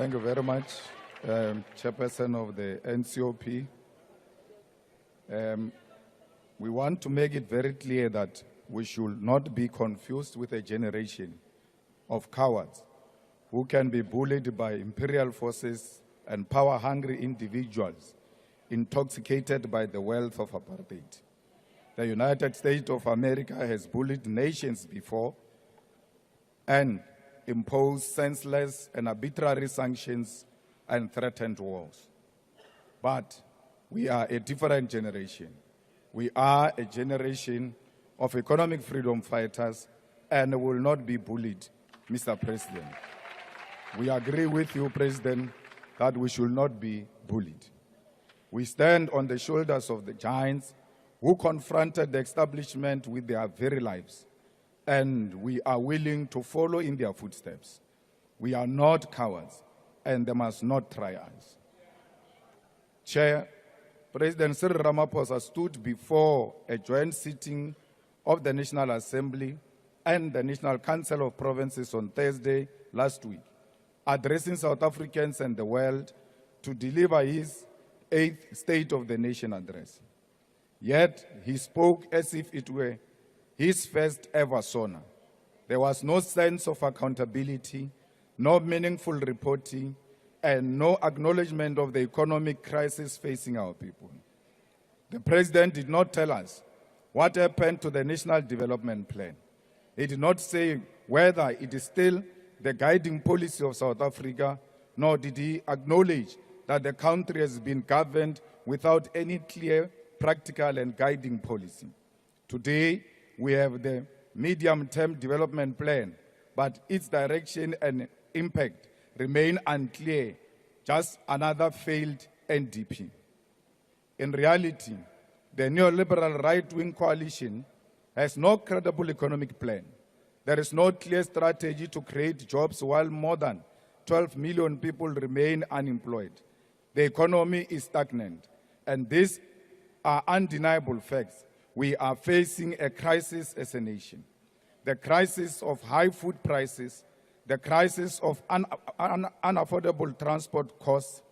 Thank you very much, Chairperson of the NCOP. We want to make it very clear that we should not be confused with a generation of cowards who can be bullied by imperial forces and power-hungry individuals intoxicated by the wealth of apartheid. The United States of America has bullied nations before and imposed senseless and arbitrary sanctions and threatened wars. But we are a different generation. We are a generation of economic freedom fighters and will not be bullied, Mr. President. We agree with you, President, that we should not be bullied. We stand on the shoulders of the giants who confronted the establishment with their very lives, and we are willing to follow in their footsteps. We are not cowards, and they must not try us. Chair, President Cyril Ramaphosa stood before a joint sitting of the National Assembly and the National Council of Provinces on Thursday last week, addressing South Africans and the world to deliver his 8th State of the Nation address. Yet he spoke as if it were his first ever SONA. There was no sense of accountability, no meaningful reporting, and no acknowledgement of the economic crisis facing our people. The President did not tell us what happened to the National Development Plan. He did not say whether it is still the guiding policy of South Africa, nor did he acknowledge that the country has been governed without any clear, practical, and guiding policy. Today, we have the medium-term development plan, but its direction and impact remain unclear, just another failed NDP. In reality, the neoliberal right-wing coalition has no credible economic plan. There is no clear strategy to create jobs while more than 12 million people remain unemployed. The economy is stagnant, and these are undeniable facts. We are facing a crisis as a nation. The crisis of high food prices, the crisis of unaffordable transport costs,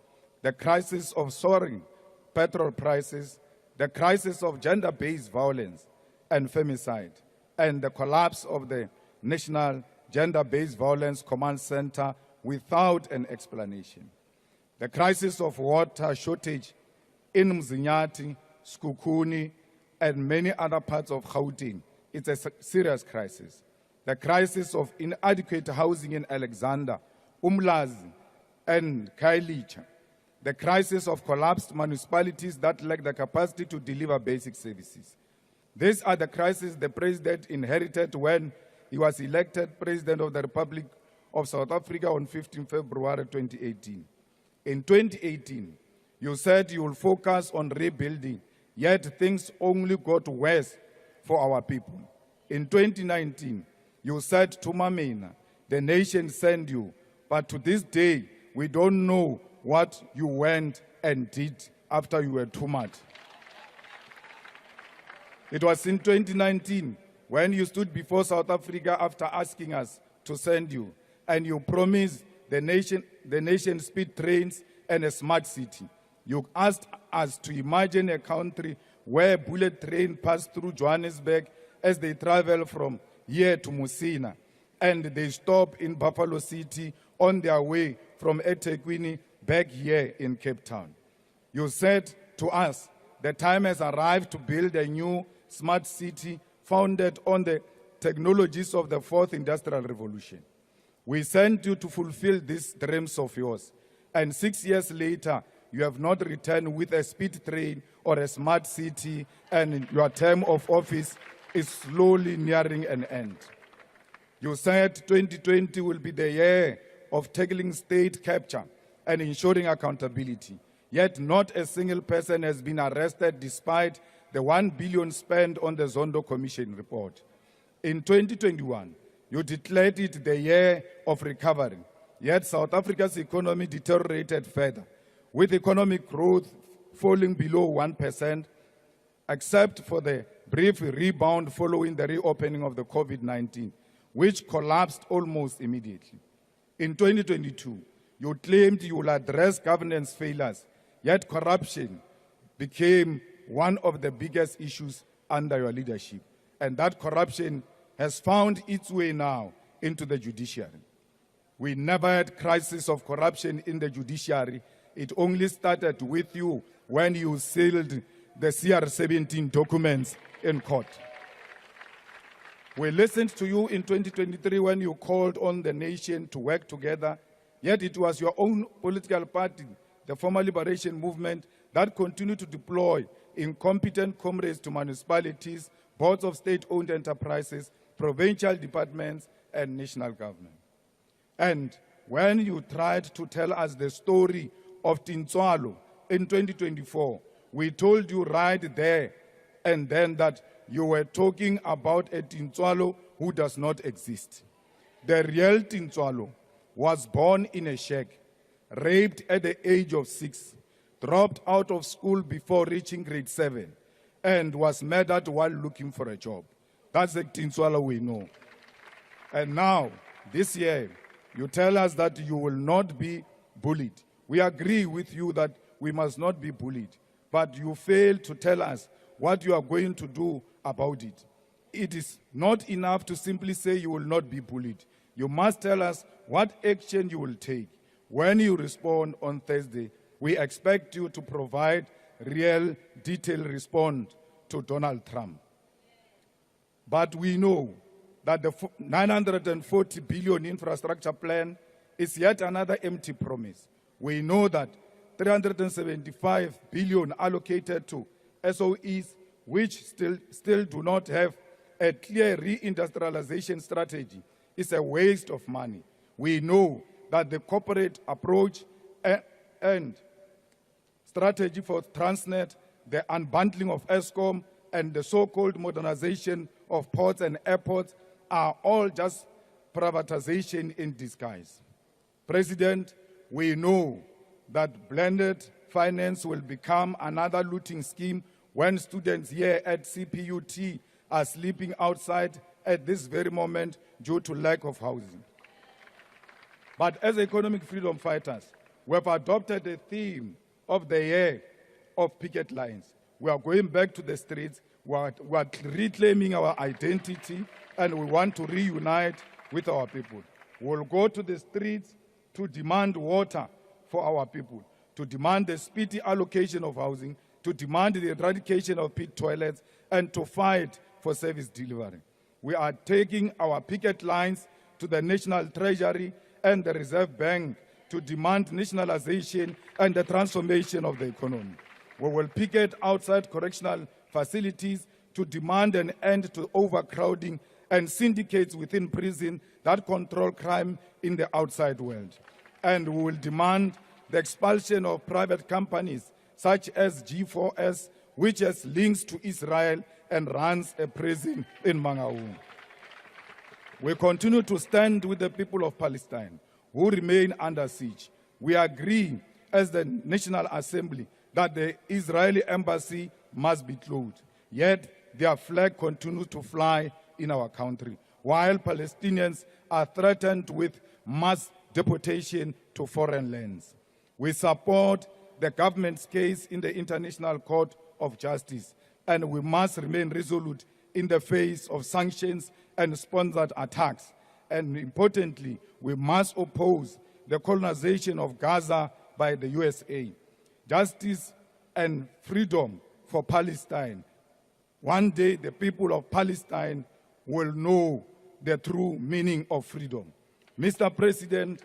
the crisis of soaring petrol prices, the crisis of gender-based violence and femicide, and the collapse of the National Gender-Based Violence Command Center without an explanation. The crisis of water shortage in Mzinyati, Skukuni, and many other parts of Gauteng. It's a serious crisis. The crisis of inadequate housing in Alexander, Umlazi, and Khayelitsha. The crisis of collapsed municipalities that lack the capacity to deliver basic services. These are the crises the President inherited when he was elected President of the Republic of South Africa on 15 February 2018. In 2018, you said you will focus on rebuilding, yet things only got worse for our people. In 2019, you said to Mamina, the nation sent you, but to this day, we don't know what you went and did after you were tumaed. It was in 2019 when you stood before South Africa after asking us to send you, and you promised the nation speed trains and a smart city. You asked us to imagine a country where bullet trains pass through Johannesburg as they travel from here to Musina, and they stop in Buffalo City on their way from eThekwini back here in Cape Town. You said to us, the time has arrived to build a new smart city founded on the technologies of the 4th Industrial Revolution. We sent you to fulfill these dreams of yours, and 6 years later, you have not returned with a speed train or a smart city, and your term of office is slowly nearing an end. You said 2020 will be the year of tackling state capture and ensuring accountability, yet not a single person has been arrested despite the 1 billion spent on the Zondo Commission report. In 2021, you declared it the year of recovery, yet South Africa's economy deteriorated further, with economic growth falling below 1%, except for the brief rebound following the reopening of the COVID-19, which collapsed almost immediately. In 2022, You claimed you will address governance failures, yet corruption became one of the biggest issues under your leadership. And that corruption has found its way now into the judiciary. We never had crisis of corruption in the judiciary. It only started with you when you sealed the CR17 documents in court. We listened to you in 2023 when you called on the nation to work together, yet it was your own political party, the Former Liberation Movement, that continued to deploy incompetent comrades to municipalities, boards of state-owned enterprises, provincial departments, and national government. And when you tried to tell us the story of Tintswalo in 2024, we told you right there and then that you were talking about a Tintswalo who does not exist. The real Tintswalo was born in a shack, raped at the age of 6, dropped out of school before reaching grade 7, and was murdered while looking for a job. That's the Tintswalo we know. And now, this year, you tell us that you will not be bullied. We agree with you that we must not be bullied, but you fail to tell us what you are going to do about it. It is not enough to simply say you will not be bullied. You must tell us what action you will take. When you respond on Thursday, we expect you to provide real, detailed response to Donald Trump. But we know that the 940 billion infrastructure plan is yet another empty promise. We know that 375 billion allocated to SOEs, which still do not have a clear reindustrialization strategy, is a waste of money. We know that the corporate approach and strategy for Transnet, the unbundling of ESCOM, and the so-called modernization of ports and airports are all just privatization in disguise. President, we know that blended finance will become another looting scheme when students here at CPUT are sleeping outside at this very moment due to lack of housing. But as economic freedom fighters, we have adopted a theme of the year of picket lines. We are going back to the streets, we are reclaiming our identity, and we want to reunite with our people. We'll go to the streets to demand water for our people, to demand the speedy allocation of housing, to demand the eradication of pit toilets, and to fight for service delivery. We are taking our picket lines to the National Treasury and the Reserve Bank to demand nationalization and the transformation of the economy. We will picket outside correctional facilities to demand an end to overcrowding and syndicates within prison that control crime in the outside world. And we will demand the expulsion of private companies such as G4S, which has links to Israel and runs a prison in Mangaung. We continue to stand with the people of Palestine who remain under siege. We agree as the National Assembly that the Israeli embassy must be closed. Yet their flag continues to fly in our country, while Palestinians are threatened with mass deportation to foreign lands. We support the government's case in the International Court of Justice, and we must remain resolute in the face of sanctions and sponsored attacks. And importantly, we must oppose the colonization of Gaza by the USA. Justice and freedom for Palestine. One day, the people of Palestine will know the true meaning of freedom. Mr. President,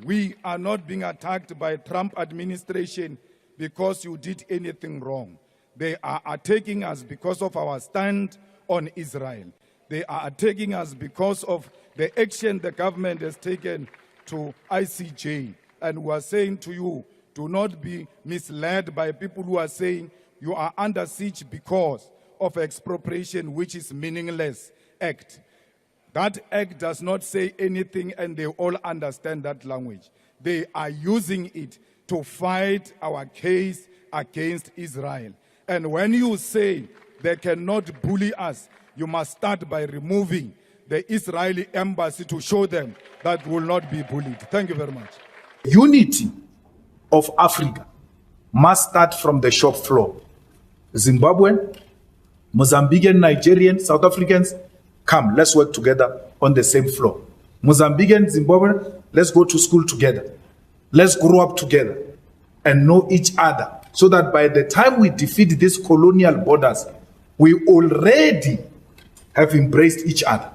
we are not being attacked by the Trump administration because you did anything wrong. They are attacking us because of our stand on Israel. They are attacking us because of the action the government has taken to ICJ. And we are saying to you, do not be misled by people who are saying you are under siege because of expropriation, which is meaningless act. That act does not say anything, and they all understand that language. They are using it to fight our case against Israel. And when you say they cannot bully us, you must start by removing the Israeli embassy to show them that we will not be bullied. Thank you very much. Unity of Africa must start from the shop floor. Zimbabwean, Mozambican, Nigerian, South Africans, come, let's work together on the same floor. Mozambican, Zimbabwean, let's go to school together. Let's grow up together and know each other so that by the time we defeat these colonial borders, we already have embraced each other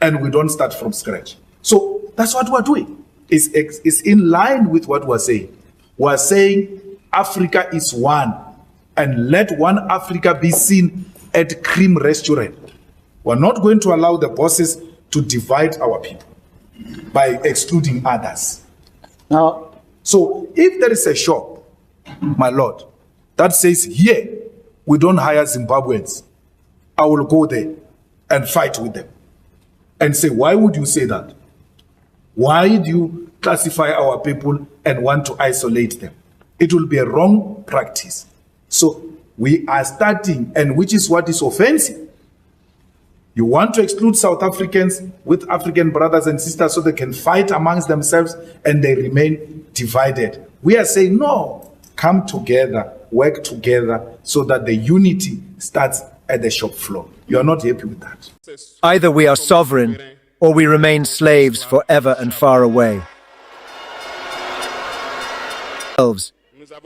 and we don't start from scratch. So that's what we're doing. It's in line with what we're saying. We're saying Africa is one, and let one Africa be seen at Cream Restaurant. We're not going to allow the bosses to divide our people by excluding others. Now, so if there is a shop, my lord, that says here, we don't hire Zimbabweans, I will go there and fight with them and say, why would you say that? Why do you classify our people and want to isolate them? It will be a wrong practice. So we are starting, and which is what is offensive. You want to exclude South Africans with African brothers and sisters so they can fight amongst themselves and they remain divided. We are saying, no, come together, work together so that the unity starts at the shop floor. You are not happy with that. Either we are sovereign or we remain slaves forever and far away.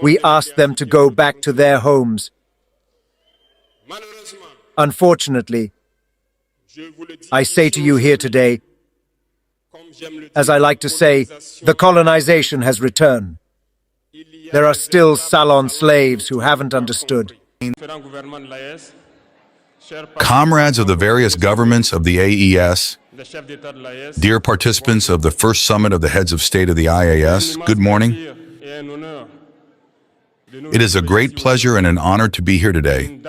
We ask them to go back to their homes. Unfortunately, I say to you here today, as I like to say, the colonization has returned. There are still salon slaves who haven't understood. Comrades of the various governments of the AES, dear participants of the first summit of the heads of state of the IAS, good morning. It is a great pleasure and an honor to be here today.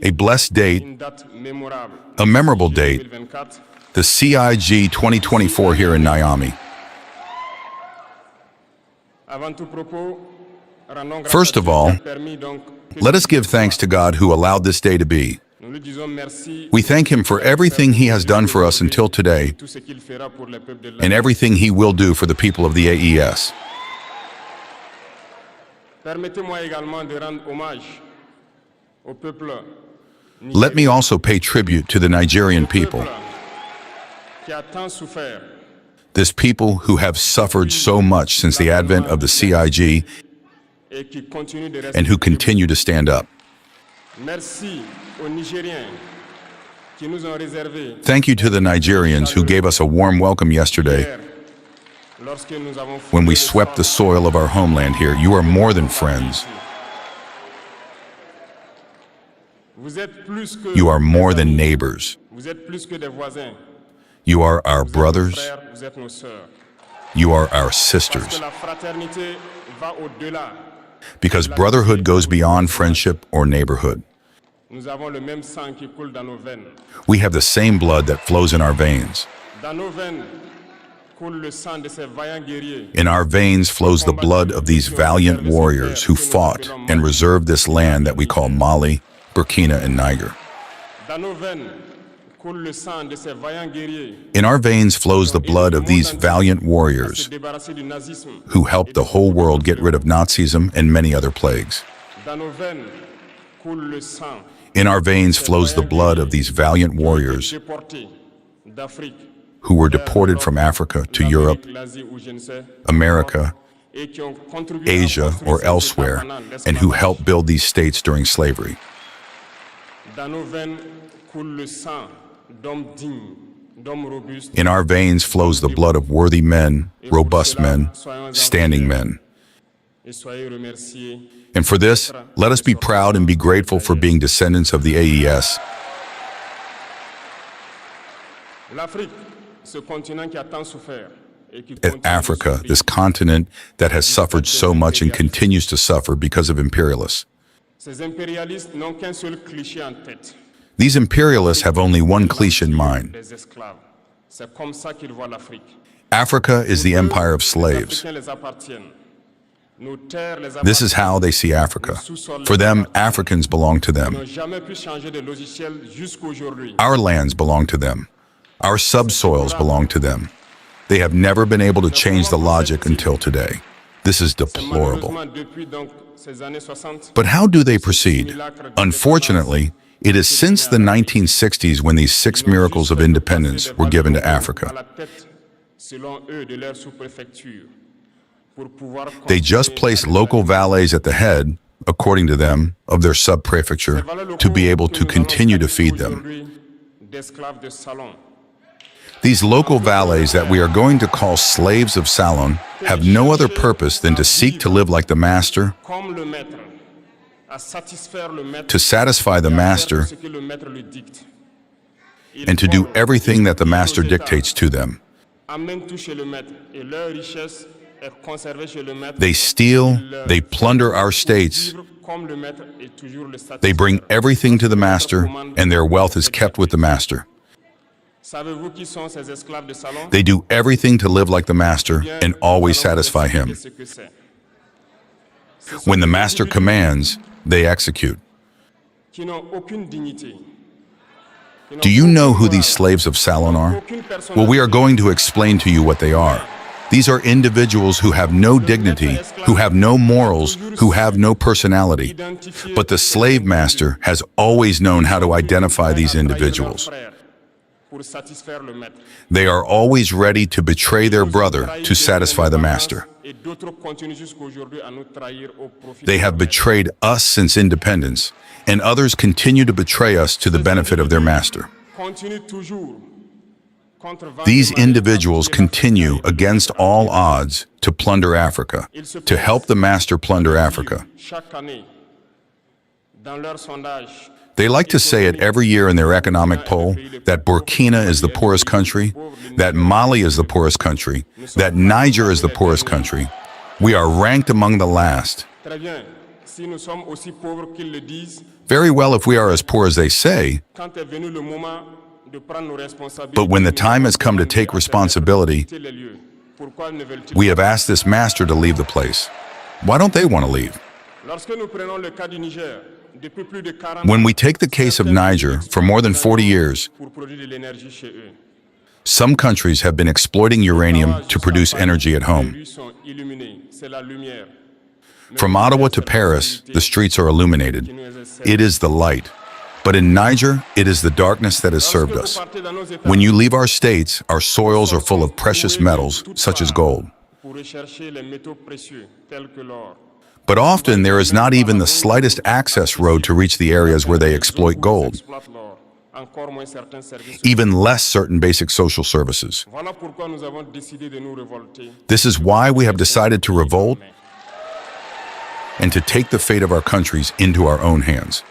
A blessed date, a memorable date, the CIG 2024 here in Niamey. First of all, let us give thanks to God who allowed this day to be. We thank Him for everything He has done for us until today and everything He will do for the people of the AES. Let me also pay tribute to the Nigerian people. This people who have suffered so much since the advent of the CIG and who continue to stand up. Thank you to the Nigerians who gave us a warm welcome yesterday when we swept the soil of our homeland here. You are more than friends. You are more than neighbors. You are our brothers. You are our sisters. Because brotherhood goes beyond friendship or neighborhood. We have the same blood that flows in our veins. In our veins flows the blood of these valiant warriors who fought and reserved this land that we call Mali, Burkina, and Niger. In our veins flows the blood of these valiant warriors who helped the whole world get rid of Nazism and many other plagues. In our veins flows the blood of these valiant warriors who were deported from Africa to Europe, America, Asia, or elsewhere, and who helped build these states during slavery. In our veins flows the blood of worthy men, robust men, standing men. And for this, let us be proud and be grateful for being descendants of the AES. Africa, this continent that has suffered so much and continues to suffer because of imperialists. These imperialists have only one cliché in mind. Africa is the empire of slaves. This is how they see Africa. For them, Africans belong to them. Our lands belong to them. Our subsoils belong to them. They have never been able to change the logic until today. This is deplorable. But how do they proceed? Unfortunately, it is since the 1960s when these 6 miracles of independence were given to Africa. They just placed local valets at the head, according to them, of their sub-prefecture to be able to continue to feed them. These local valets that we are going to call slaves of Salon have no other purpose than to seek to live like the master, to satisfy the master, and to do everything that the master dictates to them. They steal, they plunder our states, they bring everything to the master, and their wealth is kept with the master. They do everything to live like the master and always satisfy him. When the master commands, they execute. Do you know who these slaves of Salon are? Well, we are going to explain to you what they are. These are individuals who have no dignity, who have no morals, who have no personality. But the slave master has always known how to identify these individuals. They are always ready to betray their brother to satisfy the master. They have betrayed us since independence, and others continue to betray us to the benefit of their master. These individuals continue against all odds to plunder Africa, to help the master plunder Africa. They like to say it every year in their economic poll that Burkina is the poorest country, that Mali is the poorest country, that Niger is the poorest country. We are ranked among the last. Very well if we are as poor as they say, but when the time has come to take responsibility, we have asked this master to leave the place. Why don't they want to leave? When we take the case of Niger, for more than 40 years, some countries have been exploiting uranium to produce energy at home. From Ottawa to Paris, the streets are illuminated. It is the light. But in Niger, it is the darkness that has served us. When you leave our states, our soils are full of precious metals, such as gold. But often there is not even the slightest access road to reach the areas where they exploit gold, even less certain basic social services. This is why we have decided to revolt and to take the fate of our countries into our own hands.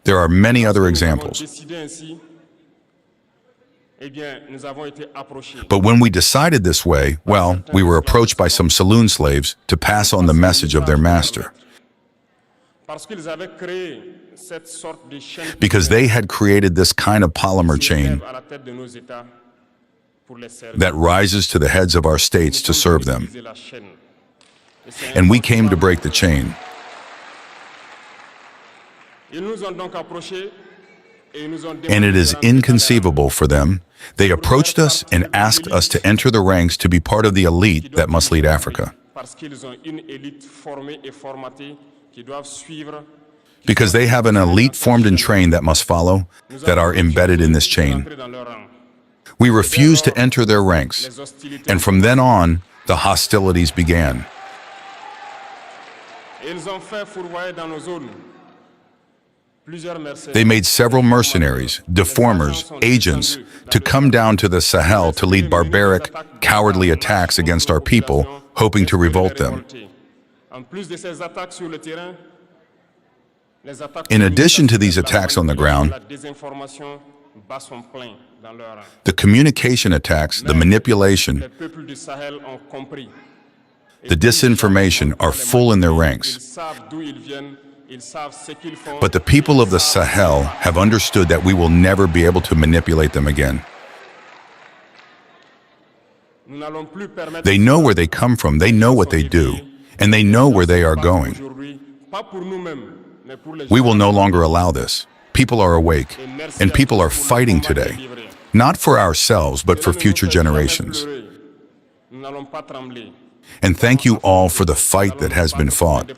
There are many other examples. But when we decided this way, well, we were approached by some saloon slaves to pass on the message of their master. Because they had created this kind of polymer chain that rises to the heads of our states to serve them. And we came to break the chain. And it is inconceivable for them. They approached us and asked us to enter the ranks to be part of the elite that must lead Africa. Because they have an elite formed and trained that must follow, that are embedded in this chain. We refused to enter their ranks, and from then on, the hostilities began. They made several mercenaries, deformers, agents to come down to the Sahel to lead barbaric, cowardly attacks against our people, hoping to revolt them. In addition to these attacks on the ground, the communication attacks, the manipulation, the disinformation are full in their ranks. But the people of the Sahel have understood that we will never be able to manipulate them again. They know where they come from, they know what they do, and they know where they are going. We will no longer allow this. People are awake, and people are fighting today. not for ourselves, but for future generations. And thank you all for the fight that has been fought.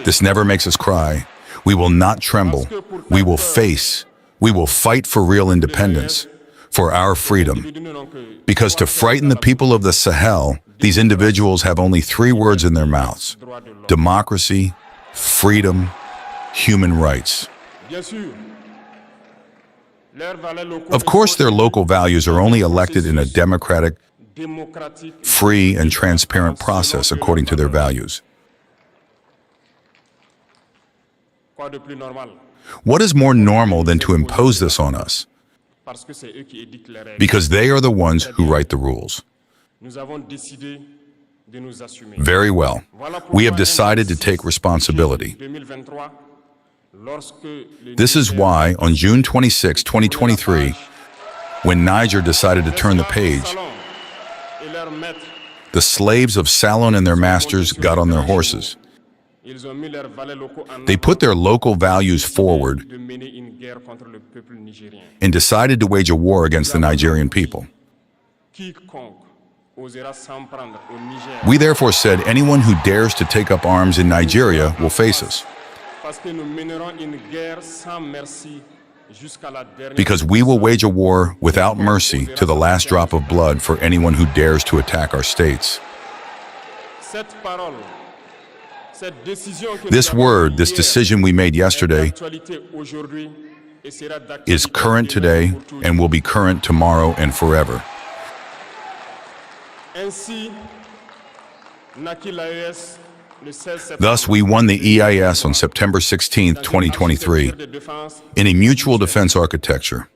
This never makes us cry. We will not tremble. We will face. We will fight for real independence, for our freedom. Because to frighten the people of the Sahel, these individuals have only 3 words in their mouths: democracy, freedom, human rights. Of course, their local values are only elected in a democratic, free, and transparent process according to their values. What is more normal than to impose this on us? Because they are the ones who write the rules. Very well. We have decided to take responsibility. This is why, on June 26, 2023, when Niger decided to turn the page, the slaves of Salon and their masters got on their horses. They put their local values forward and decided to wage a war against the Nigerian people. We therefore said anyone who dares to take up arms in Nigeria will face us. Because we will wage a war without mercy to the last drop of blood for anyone who dares to attack our states. This word, this decision we made yesterday, is current today and will be current tomorrow and forever. Thus, we won the EIS on September 16, 2023, in a mutual defense architecture.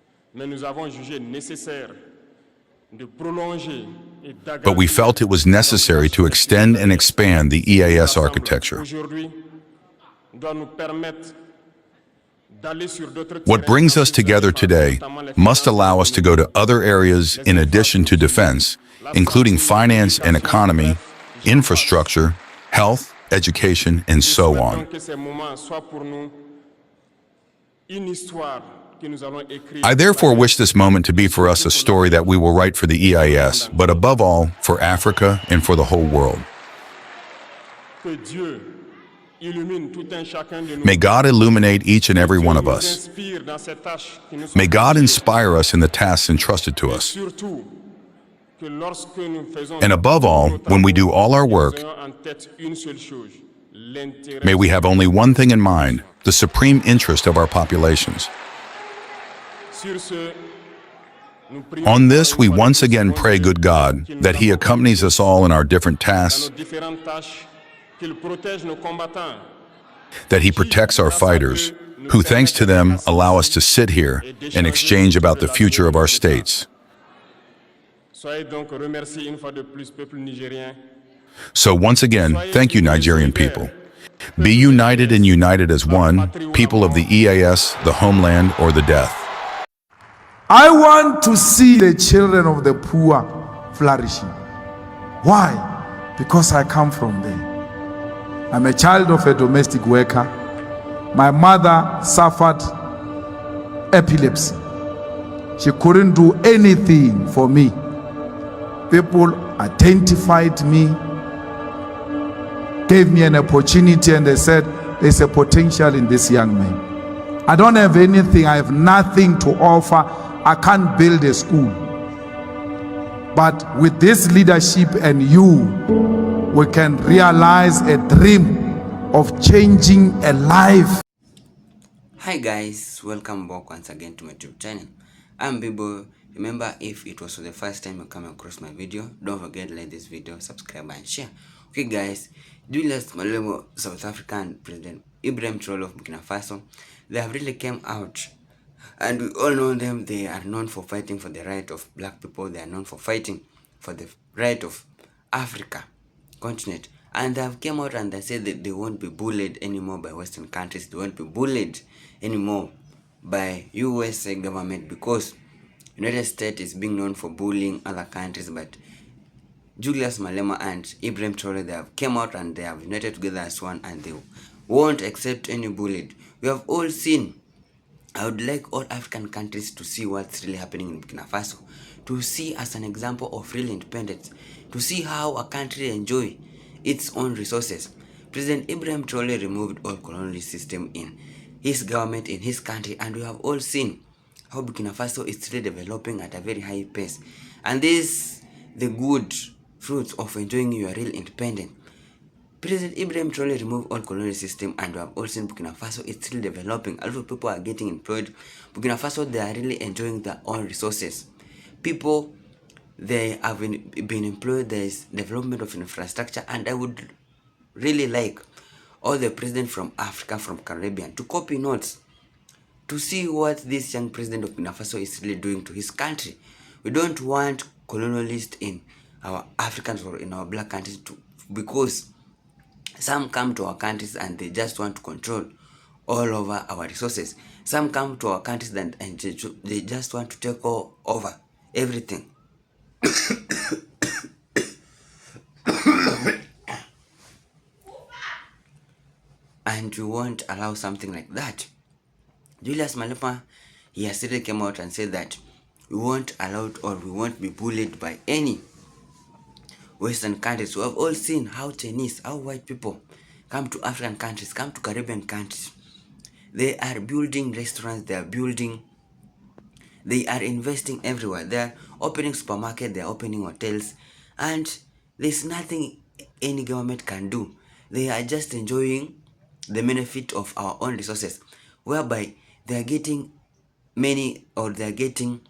But we felt it was necessary to extend and expand the EAS architecture. What brings us together today must allow us to go to other areas in addition to defense, including finance and economy, infrastructure, health, education, and so on. I therefore wish this moment to be for us a story that we will write for the EIS, but above all, for Africa and for the whole world. May God illuminate each and every one of us. May God inspire us in the tasks entrusted to us. And above all, when we do all our work, may we have only one thing in mind: the supreme interest of our populations. On this, we once again pray good God that He accompanies us all in our different tasks, that He protects our fighters, who, thanks to them, allow us to sit here and exchange about the future of our states. So once again, thank you, Nigerian people. Be united and united as one, people of the EAS, the homeland, or the death. I want to see the children of the poor flourishing. Why? Because I come from there. I'm a child of a domestic worker. My mother suffered epilepsy. She couldn't do anything for me. People identified me, gave me an opportunity, and they said, there's a potential in this young man. I don't have anything. I have nothing to offer. I can't build a school. But with this leadership and you, we can realize a dream of changing a life. Hi guys, welcome back once again to my YouTube channel. I'm Bibo. Remember, if it was the first time you come across my video, don't forget to like this video, subscribe and share. Okay guys, Julius Malema, South African President Ibrahim Traore of Burkina Faso, they have really came out, and we all know them. They are known for fighting for the right of black people. They are known for fighting for the right of Africa continent, and they have came out and they said that they won't be bullied anymore by Western countries. They won't be bullied anymore by USA government, because United States is being known for bullying other countries. But Julius Malema and Ibrahim Traore, they have came out and they have united together as one, and they won't accept any bullied. We have all seen I would like all African countries to see what's really happening in Burkina Faso, to see as an example of real independence, to see how a country enjoy its own resources. President Ibrahim Traore removed all colonial system in his government, in his country, and we have all seen how Burkina Faso is really developing at a very high pace. And this the good fruits of enjoying your real independence. President Ibrahim Traore removed all colonial system, and we have all seen Burkina Faso is still developing. A lot of people are getting employed. Burkina Faso, they are really enjoying their own resources. People, they have been employed. There is development of infrastructure, and I would really like all the presidents from Africa, from Caribbean, to copy notes, to see what this young president of Burkina Faso is really doing to his country. We don't want colonialists in our Africans or in our black countries because some come to our countries and they just want to control all over our resources. Some come to our countries and they just want to take all over everything. And we won't allow something like that. Julius Malema, he has still came out and said that we won't allow it, or we won't be bullied by any Western countries. We have all seen how Chinese, how white people come to African countries, come to Caribbean countries. They are building restaurants, they are investing everywhere. They are opening supermarkets, they are opening hotels, and there's nothing any government can do. They are just enjoying the benefit of our own resources, whereby they are getting many, or they are getting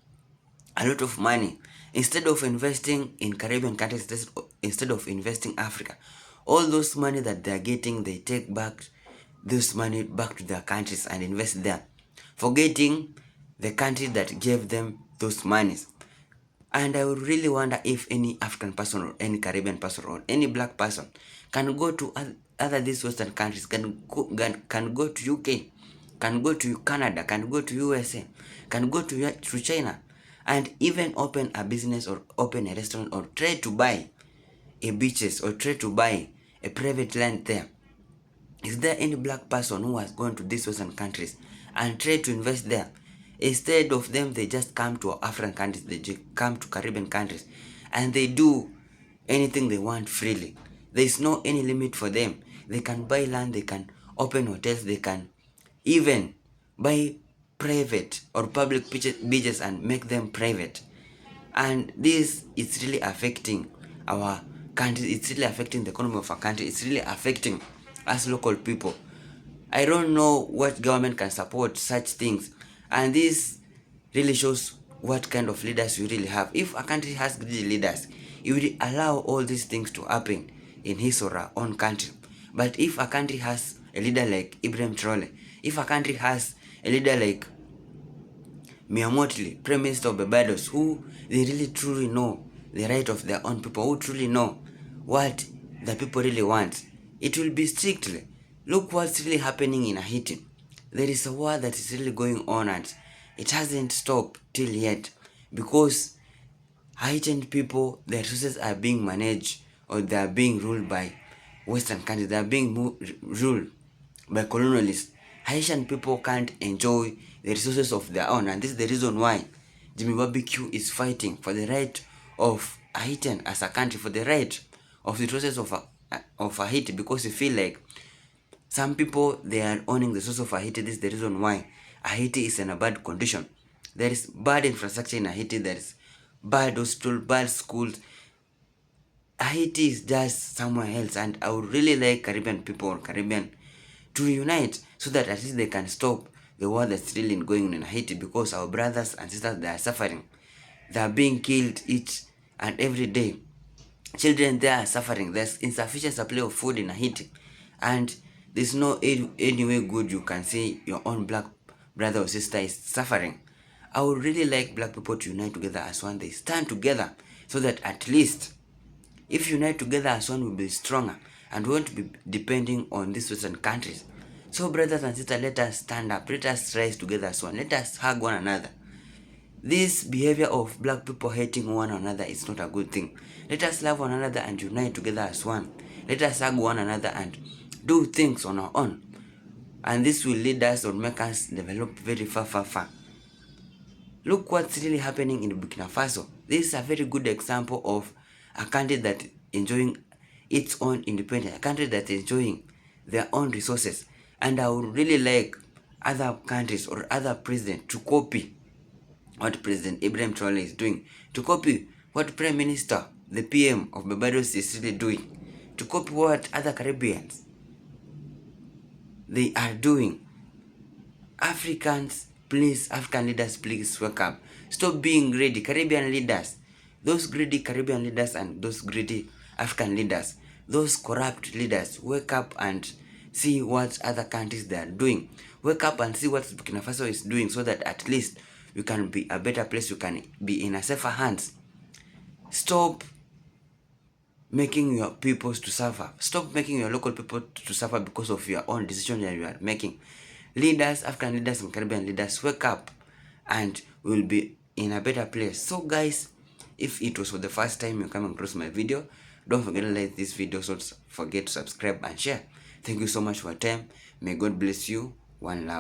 a lot of money. Instead of investing in Caribbean countries, instead of investing Africa, all those money that they are getting, they take back this money back to their countries and invest there, forgetting the country that gave them those monies. And I would really wonder if any African person or any Caribbean person or any black person can go to other these Western countries, can go to UK, can go to Canada, can go to USA, can go to China, and even open a business or open a restaurant or try to buy a beaches or try to buy a private land there. Is there any black person who has gone to these Western countries and tried to invest there? Instead of them, they just come to African countries, they come to Caribbean countries, and they do anything they want freely. There is no any limit for them. They can buy land, they can open hotels, they can even buy private or public beaches and make them private. And this is really affecting our country, it's really affecting the economy of our country, it's really affecting us local people. I don't know what government can support such things, and this really shows what kind of leaders we really have. If a country has greedy leaders, it will allow all these things to happen in his or her own country. But if a country has a leader like Ibrahim Traore, if a country has a leader like Miamotli, Prime Minister of Barbados, who they really truly know the right of their own people, who truly know what the people really want, it will be strictly. Look what's really happening in Haiti. There is a war that is really going on and it hasn't stopped till yet, because Haitian people, their resources are being managed, or they are being ruled by Western countries. They are being ruled by colonialists. Haitian people can't enjoy the resources of their own, and this is the reason why Jimmy Barbecue is fighting for the right of Haitian as a country, for the right of the resources of Haiti, because you feel like some people, they are owning the source of Haiti. This is the reason why Haiti is in a bad condition. There is bad infrastructure in Haiti. There is bad hospital, bad schools. Haiti is just somewhere else, and I would really like Caribbean people or Caribbean to unite so that at least they can stop the war that's really going on in Haiti, because our brothers and sisters, they are suffering. They are being killed each and every day. Children there are suffering. There's insufficient supply of food in Haiti, and there's no any way good you can see your own black brother or sister is suffering. I would really like black people to unite together as one. They stand together so that at least if unite together as one, we'll be stronger and won't be depending on these Western countries. So brothers and sisters, let us stand up. Let us rise together as one. Let us hug one another. This behavior of black people hating one another is not a good thing. Let us love one another and unite together as one. Let us hug one another and do things on our own. And this will lead us or make us develop very far. Look what's really happening in Burkina Faso. This is a very good example of a country that enjoying its own independence, a country that is enjoying their own resources. And I would really like other countries or other presidents to copy what President Ibrahim Traore is doing, to copy what Prime Minister, the PM of Barbados is really doing, to copy what other Caribbeans they are doing. African leaders, please wake up. Stop being greedy. Caribbean leaders, those greedy Caribbean leaders and those greedy African leaders, those corrupt leaders, wake up and see what other countries they are doing. Wake up and see what Burkina Faso is doing, so that at least we can be a better place, we can be in a safer hands. Stop making your peoples to suffer. Stop making your local people to suffer because of your own decision that you are making. Leaders, African leaders and Caribbean leaders, wake up and we'll be in a better place. So guys, if it was for the first time you're coming across my video, don't forget to like this video, so don't forget to subscribe and share. Thank you so much for your time. May God bless you. One love.